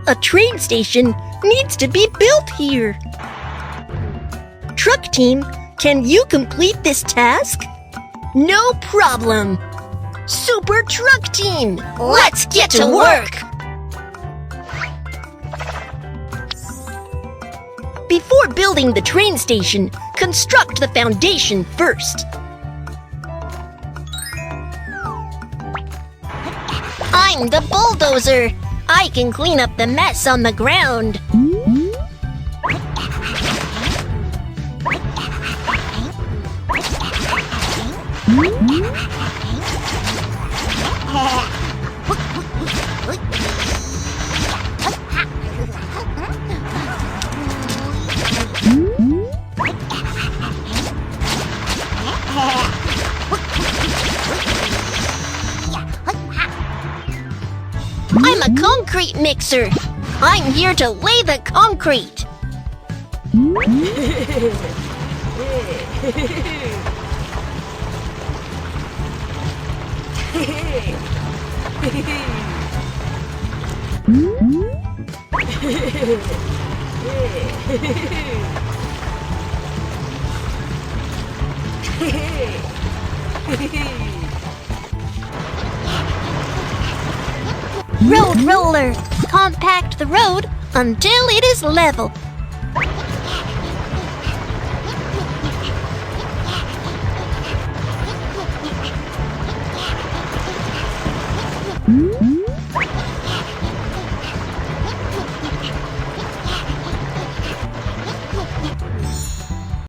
A train station needs to be built here. Truck team, can you complete this task? No problem. Super truck team, let's get to work! Before building the train station, construct the foundation first. I'm the bulldozer. I can clean up the mess on the ground. I'm a concrete mixer. I'm here to lay the concrete. Road roller, compact the road until it is level.